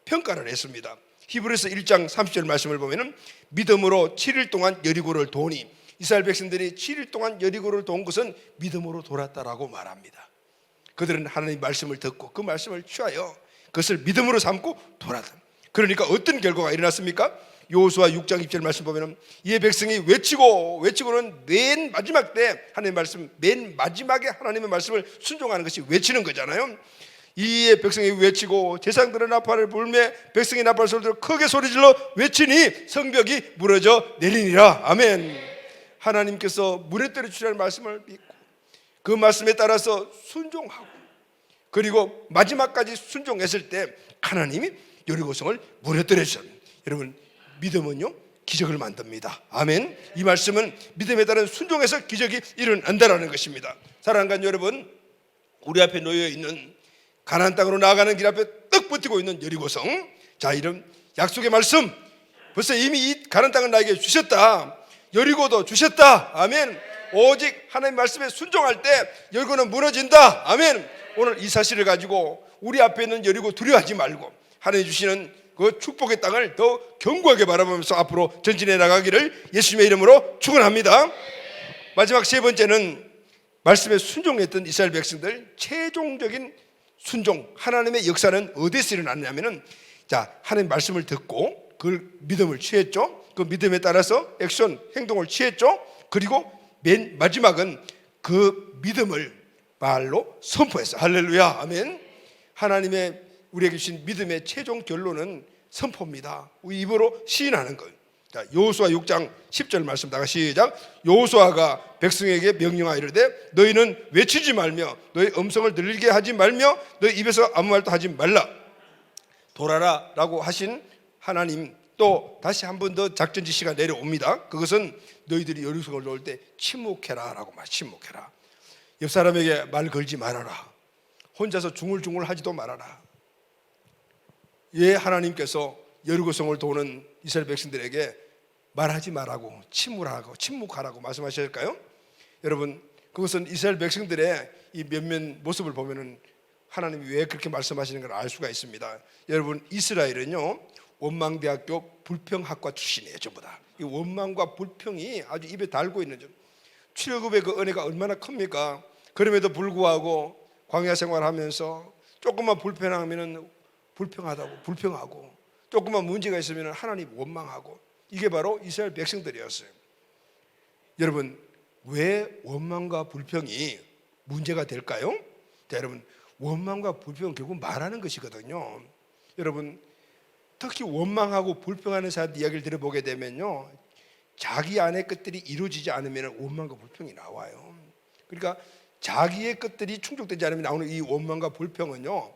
평가를 했습니다. 히브리서 1장 30절 말씀을 보면 믿음으로 7일 동안 여리고를 도니, 이스라엘 백성들이 7일 동안 여리고를 돈 것은 믿음으로 돌았다라고 말합니다. 그들은 하나님의 말씀을 듣고 그 말씀을 취하여 그것을 믿음으로 삼고 돌았다. 그러니까 어떤 결과가 일어났습니까? 여호수아 6장 2절 말씀 보면 이에 백성이 외치고는 맨 마지막 때 하나님의 말씀, 맨 마지막에 하나님의 말씀을 순종하는 것이 외치는 거잖아요. 이에 백성이 외치고 제사장들의 나팔을 불매 백성이 나팔 소리를 크게 소리질러 외치니 성벽이 무너져 내리니라. 아멘. 하나님께서 무너뜨려 주시라는 말씀을 믿고 그 말씀에 따라서 순종하고 그리고 마지막까지 순종했을 때 하나님이 여리고성을 무너뜨려 주셨습니다. 여러분, 믿음은요 기적을 만듭니다. 아멘. 이 말씀은 믿음에 따른 순종에서 기적이 일어난다는 것입니다. 사랑하는 여러분, 우리 앞에 놓여 있는 가나안 땅으로 나아가는 길 앞에 떡 버티고 있는 여리고성, 자, 이런 약속의 말씀, 벌써 이미 이 가나안 땅을 나에게 주셨다. 여리고도 주셨다. 아멘. 오직 하나님 말씀에 순종할 때 여리고는 무너진다. 아멘. 오늘 이 사실을 가지고 우리 앞에 있는 여리고 두려워하지 말고 하나님 주시는 그 축복의 땅을 더 견고하게 바라보면서 앞으로 전진해 나가기를 예수님의 이름으로 축원합니다. 마지막 세 번째는 말씀에 순종했던 이스라엘 백성들 최종적인 순종, 하나님의 역사는 어디서 일어났냐면은, 자, 하나님 말씀을 듣고 그 믿음을 취했죠. 그 믿음에 따라서 액션, 행동을 취했죠. 그리고 맨 마지막은 그 믿음을 말로 선포했어요. 할렐루야. 아멘. 하나님의 우리에게 주신 믿음의 최종 결론은 선포입니다. 우리 입으로 시인하는 것. 자, 여호수아 6장 10절 말씀 다가 시작. 여호수아가 백성에게 명령하여 이르되 너희는 외치지 말며 너희 음성을 들리게 하지 말며 너희 입에서 아무 말도 하지 말라. 돌아라 라고 하신 하나님, 또 다시 한 번 더 작전 지시가 내려옵니다. 그것은 너희들이 여리고성을 놓을 때 침묵해라 라고 말. 침묵해라. 옆 사람에게 말 걸지 말아라. 혼자서 중얼중얼 하지도 말아라. 왜 하나님께서 여리고성을 도는 이스라엘 백성들에게 말하지 말라고, 침묵하라고 말씀하실까요? 여러분, 그것은 이스라엘 백성들의 이 몇몇 모습을 보면은 하나님이 왜 그렇게 말씀하시는 걸 알 수가 있습니다. 여러분, 이스라엘은요 원망대학교 불평학과 출신이에요. 전부 다. 이 원망과 불평이 아주 입에 달고 있는 점. 출애굽의 그 은혜가 얼마나 큽니까? 그럼에도 불구하고 광야 생활하면서 조금만 불편하면은 불평하고 조금만 문제가 있으면 하나님 원망하고, 이게 바로 이스라엘 백성들이었어요. 여러분, 왜 원망과 불평이 문제가 될까요? 자, 여러분, 원망과 불평은 결국 말하는 것이거든요. 여러분, 특히 원망하고 불평하는 사람 이야기를 들어보게 되면요, 자기 안의 것들이 이루어지지 않으면 원망과 불평이 나와요. 그러니까 자기의 것들이 충족되지 않으면 나오는 이 원망과 불평은요,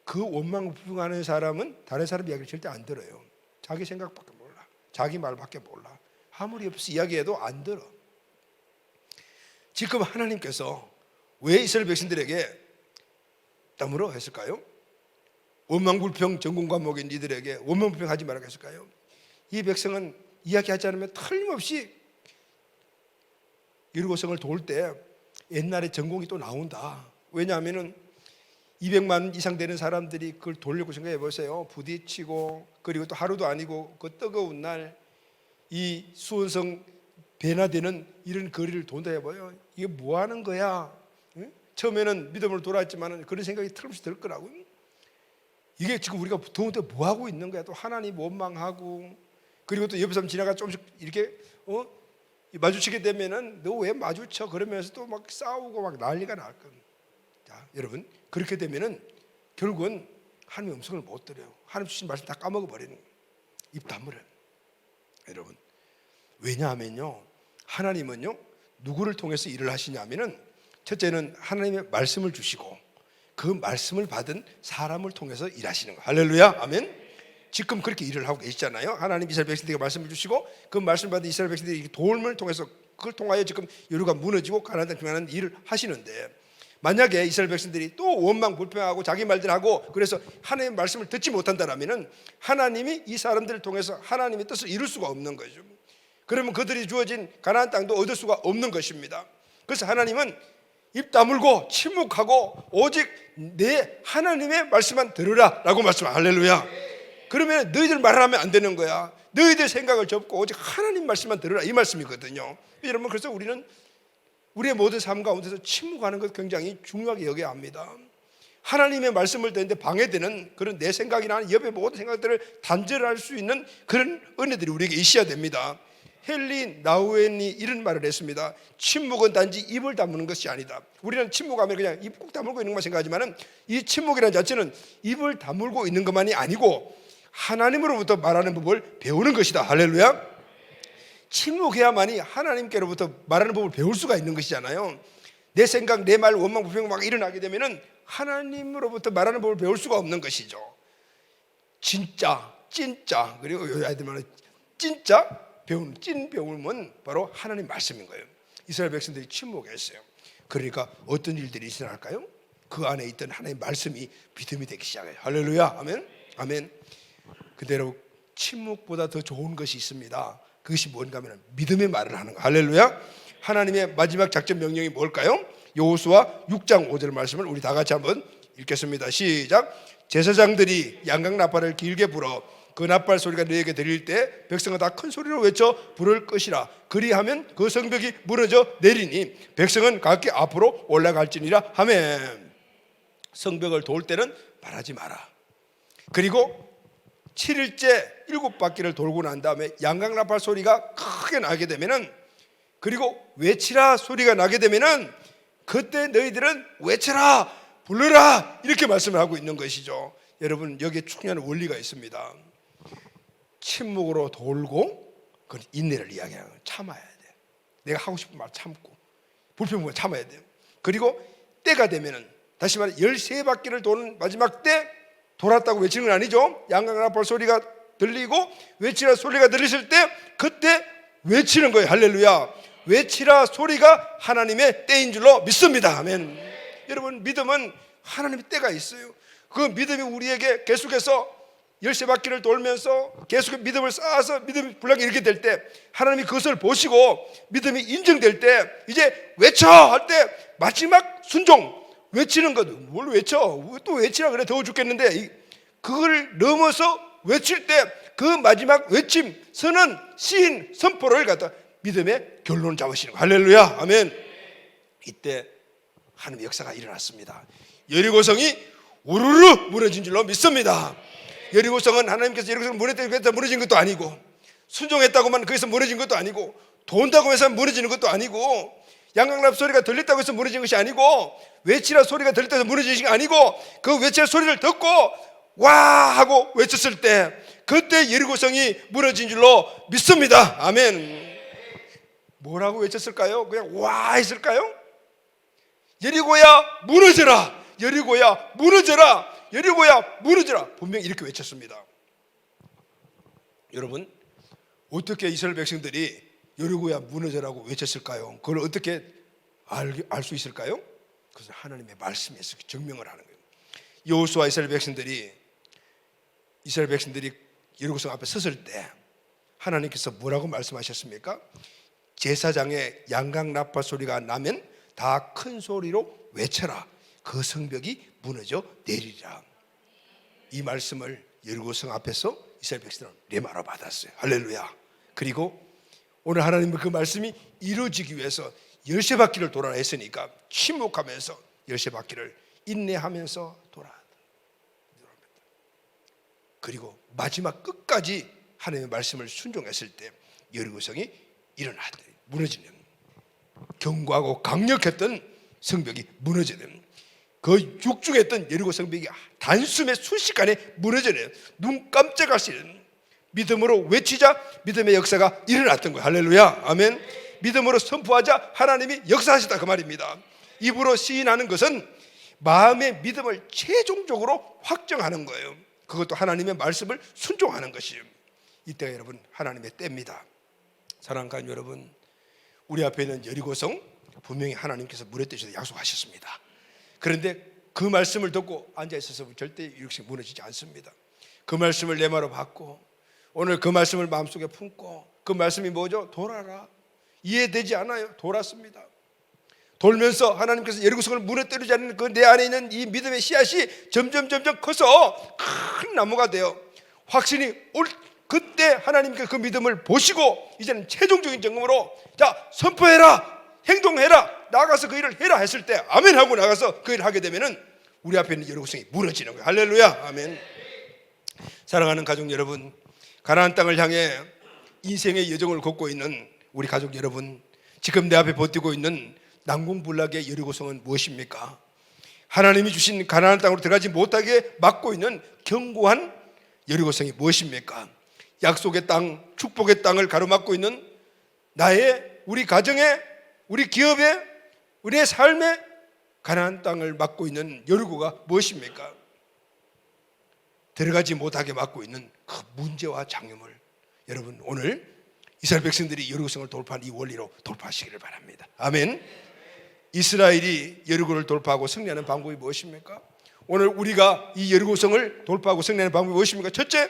그 원망과 불평하는 사람은 다른 사람 이야기를 절대 안 들어요. 자기 생각밖에 몰라, 자기 말밖에 몰라. 아무리 옆에서 이야기해도 안 들어. 지금 하나님께서 왜 이스라엘 백성들에게 다물어 했을까요? 원망불평 전공과목인 이들에게 원망불평하지 말라고 했을까요? 이 백성은 이야기하지 않으면 틀림없이 여리고성을 도울 때 옛날에 전공이 또 나온다. 왜냐하면 200만 이상 되는 사람들이 그걸 돌려고 생각해 보세요. 부딪히고, 그리고 또 하루도 아니고 그 뜨거운 날 이 수원성 변화되는 이런 거리를 돈다 해봐요. 이게 뭐 하는 거야? 응? 처음에는 믿음으로 돌아왔지만 그런 생각이 틀림없이 들 거라고. 이게 지금 우리가 더운데 뭐 하고 있는 거야? 또 하나님 원망하고, 그리고 또 옆에 사람 지나가 조금씩 이렇게 마주치게 되면은 너 왜 마주쳐? 그러면서 또 막 싸우고 막 난리가 날 거야. 자, 여러분, 그렇게 되면은 결국은 하나님의 음성을 못 들어요. 하나님 주신 말씀 다 까먹어 버리는 거예요. 입 다물어요. 여러분, 왜냐하면요, 하나님은요 누구를 통해서 일을 하시냐면은 첫째는 하나님의 말씀을 주시고 그 말씀을 받은 사람을 통해서 일하시는 거예요. 할렐루야, 아멘. 지금 그렇게 일을 하고 계시잖아요. 하나님 이스라엘 백성들에게 말씀을 주시고 그 말씀을 받은 이스라엘 백성들이 도움을 통해서 그걸 통하여 지금 여리고가 무너지고 가나안 땅 평안한 일을 하시는데, 만약에 이스라엘 백성들이 또 원망 불평하고 자기 말들 하고 그래서 하나님의 말씀을 듣지 못한다면은 하나님이 이 사람들을 통해서 하나님의 뜻을 이룰 수가 없는 거죠. 그러면 그들이 주어진 가나안 땅도 얻을 수가 없는 것입니다. 그래서 하나님은 입 다물고 침묵하고 오직 내 하나님의 말씀만 들으라 라고 말씀합니다. 할렐루야. 그러면 너희들 말을 하면 안 되는 거야. 너희들 생각을 접고 오직 하나님 말씀만 들으라, 이 말씀이거든요. 여러분, 그래서 우리는 우리의 모든 삶 가운데서 침묵하는 것 굉장히 중요하게 여겨야 합니다. 하나님의 말씀을 듣는데 방해되는 그런 내 생각이나 옆의 모든 생각들을 단절할 수 있는 그런 은혜들이 우리에게 있어야 됩니다. 헨리 나우엔이 이런 말을 했습니다. 침묵은 단지 입을 다무는 것이 아니다. 우리는 침묵하면 그냥 입 꼭 다물고 있는 것만 생각하지만 이 침묵이라는 자체는 입을 다물고 있는 것만이 아니고 하나님으로부터 말하는 법을 배우는 것이다. 할렐루야. 침묵해야만이 하나님께로부터 말하는 법을 배울 수가 있는 것이잖아요. 내 생각, 내 말, 원망, 불평 막 일어나게 되면은 하나님으로부터 말하는 법을 배울 수가 없는 것이죠. 진짜, 그리고 아이들 말은 진짜 배우는, 찐 배움은 바로 하나님 말씀인 거예요. 이스라엘 백성들이 침묵했어요. 그러니까 어떤 일들이 일어날까요? 그 안에 있던 하나님의 말씀이 믿음이 되기 시작해요. 할렐루야, 아멘, 아멘. 그대로 침묵보다 더 좋은 것이 있습니다. 그것이 뭔가 하면 믿음의 말을 하는 거. 할렐루야. 하나님의 마지막 작전 명령이 뭘까요? 여호수아 6장 5절 말씀을 우리 다 같이 한번 읽겠습니다. 시작. 제사장들이 양각 나팔을 길게 불어 그 나팔 소리가 너에게 들릴 때 백성은 다 큰 소리로 외쳐 부를 것이라. 그리하면 그 성벽이 무너져 내리니 백성은 각기 앞으로 올라갈지니라. 아멘. 성벽을 도울 때는 말하지 마라. 그리고 7일째 7바퀴를 돌고 난 다음에 양각 나팔 소리가 크게 나게 되면은, 그리고 외치라 소리가 나게 되면은 그때 너희들은 외쳐라, 불러라, 이렇게 말씀을 하고 있는 것이죠. 여러분, 여기에 중요한 원리가 있습니다. 침묵으로 돌고 그 인내를 이야기하는 거예요. 참아야 돼. 내가 하고 싶은 말 참고 불평을 참아야 돼요. 그리고 때가 되면은, 다시 말해 13바퀴를 도는 마지막 때 돌았다고 외치는 건 아니죠. 양각 나팔 소리가 들리고 외치라 소리가 들리실 때 그때 외치는 거예요. 할렐루야. 외치라 소리가 하나님의 때인 줄로 믿습니다. 아멘. 여러분, 믿음은 하나님의 때가 있어요. 그 믿음이 우리에게 계속해서 13바퀴를 돌면서 계속 믿음을 쌓아서 믿음이 불나게 이렇게 될 때, 하나님이 그것을 보시고 믿음이 인정될 때 이제 외쳐 할 때 마지막 순종, 외치는 것. 뭘 외쳐? 또 외치라 그래, 더워 죽겠는데. 그걸 넘어서 외칠 때 그 마지막 외침, 선언, 시인, 선포를 갖다 믿음의 결론을 잡으시는 거. 할렐루야, 아멘. 이때 하나님의 역사가 일어났습니다. 여리고성이 우르르 무너진 줄로 믿습니다. 여리고성은 하나님께서 여리고성을 무너진 것도 아니고, 순종했다고만 거기서 무너진 것도 아니고, 도운다고 해서 무너지는 것도 아니고, 양각나팔 소리가 들렸다고 해서 무너진 것이 아니고, 외치라 소리가 들렸다고 해서 무너진 것이 아니고, 그 외치라 소리를 듣고 와 하고 외쳤을 때 그때 여리고성이 무너진 줄로 믿습니다. 아멘. 뭐라고 외쳤을까요? 그냥 와 했을까요? 여리고야 무너져라, 여리고야 무너져라, 여리고야 무너져라, 분명히 이렇게 외쳤습니다. 여러분, 어떻게 이스라엘 백성들이 여리고야 무너져라고 외쳤을까요? 그걸 어떻게 알 수 있을까요? 그것은 하나님의 말씀에서 증명을 하는 거예요. 여호수아 이스라엘 백성들이 여리고성 앞에 섰을 때 하나님께서 뭐라고 말씀하셨습니까? 제사장의 양각 나팔 소리가 나면 다 큰 소리로 외쳐라, 그 성벽이 무너져 내리리라. 이 말씀을 여리고성 앞에서 이스라엘 백성들은 레마로 받았어요. 할렐루야. 그리고 오늘 하나님의 그 말씀이 이루어지기 위해서 열세 바퀴를 돌아라 했으니까 침묵하면서 열세 바퀴를 인내하면서 돌아다. 그리고 마지막 끝까지 하나님의 말씀을 순종했을 때 여리고성이 일어났대. 무너지는, 견고하고 강력했던 성벽이 무너지는, 그 육중했던 여리고 성벽이 단숨에 순식간에 무너지는, 눈 깜짝할 수 있는, 믿음으로 외치자 믿음의 역사가 일어났던 거예요. 할렐루야. 아멘. 믿음으로 선포하자 하나님이 역사하셨다, 그 말입니다. 입으로 시인하는 것은 마음의 믿음을 최종적으로 확정하는 거예요. 그것도 하나님의 말씀을 순종하는 것이에요. 이때가 여러분 하나님의 때입니다. 사랑하는 가족 여러분, 우리 앞에 있는 여리고성 분명히 하나님께서 무너뜨리셔서 약속하셨습니다. 그런데 그 말씀을 듣고 앉아있어서 절대 여리고성이 무너지지 않습니다. 그 말씀을 레마로 받고 오늘 그 말씀을 마음속에 품고, 그 말씀이 뭐죠? 돌아라. 이해되지 않아요. 돌았습니다. 돌면서 하나님께서 여리고성을 무너뜨리지 않는 그 내 안에 있는 이 믿음의 씨앗이 점점 커서 큰 나무가 되어 확신이 올 그때 하나님께서 그 믿음을 보시고 이제는 최종적인 점검으로 자, 선포해라, 행동해라, 나가서 그 일을 해라 했을 때 아멘 하고 나가서 그 일을 하게 되면은 우리 앞에 있는 여리고성이 무너지는 거예요. 할렐루야. 아멘. 사랑하는 가족 여러분, 가나안 땅을 향해 인생의 여정을 걷고 있는 우리 가족 여러분, 지금 내 앞에 버티고 있는 난공불락의 여리고성은 무엇입니까? 하나님이 주신 가나안 땅으로 들어가지 못하게 막고 있는 견고한 여리고성이 무엇입니까? 약속의 땅, 축복의 땅을 가로막고 있는 우리 가정의, 우리 기업의, 우리의 삶의 가나안 땅을 막고 있는 여리고가 무엇입니까? 들어가지 못하게 막고 있는 그 문제와 장애물, 여러분 오늘 이스라엘 백성들이 여리고성을 돌파한 이 원리로 돌파하시기를 바랍니다. 아멘. 이스라엘이 여리고를 돌파하고 승리하는 방법이 무엇입니까? 오늘 우리가 이 여리고성을 돌파하고 승리하는 방법이 무엇입니까? 첫째,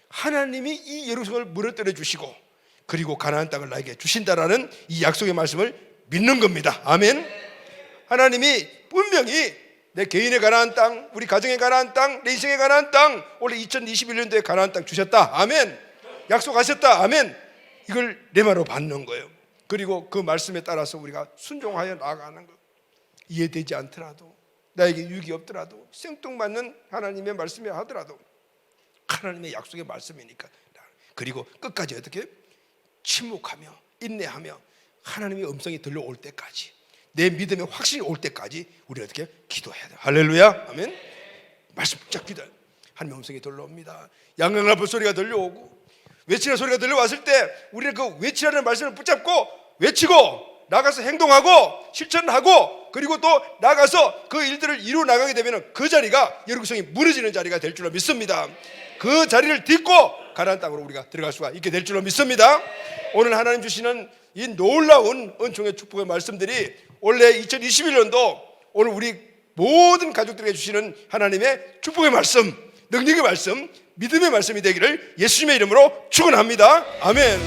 하나님이 이 여리고성을 무너뜨려 주시고 그리고 가나안 땅을 나에게 주신다라는 이 약속의 말씀을 믿는 겁니다. 아멘. 하나님이 분명히 내 개인의 가나안 땅, 우리 가정의 가나안 땅, 내 인생의 가나안 땅, 올해 2021년도에 가나안 땅 주셨다. 아멘. 약속하셨다. 아멘. 이걸 레마로 받는 거예요. 그리고 그 말씀에 따라서 우리가 순종하여 나아가는 것. 이해되지 않더라도, 나에게 유익이 없더라도, 생뚱맞는 하나님의 말씀이 하더라도 하나님의 약속의 말씀이니까, 그리고 끝까지 어떻게 침묵하며 인내하며 하나님의 음성이 들려올 때까지, 내 믿음의 확신이 올 때까지 우리 어떻게 기도해야 돼요. 할렐루야. 아멘. 말씀 붙잡 기도해. 하나님의 음성이 들려옵니다. 양강나팔 소리가 들려오고 외치는 소리가 들려왔을 때 우리는 그 외치라는 말씀을 붙잡고 외치고 나가서 행동하고 실천하고 그리고 또 나가서 그 일들을 이루어 나가게 되면 그 자리가 여리고성이 무너지는 자리가 될 줄로 믿습니다. 그 자리를 딛고 가나안 땅으로 우리가 들어갈 수가 있게 될 줄로 믿습니다. 오늘 하나님 주시는 이 놀라운 은총의 축복의 말씀들이 올해 2021년도 오늘 우리 모든 가족들에게 주시는 하나님의 축복의 말씀, 능력의 말씀, 믿음의 말씀이 되기를 예수님의 이름으로 축원합니다. 아멘.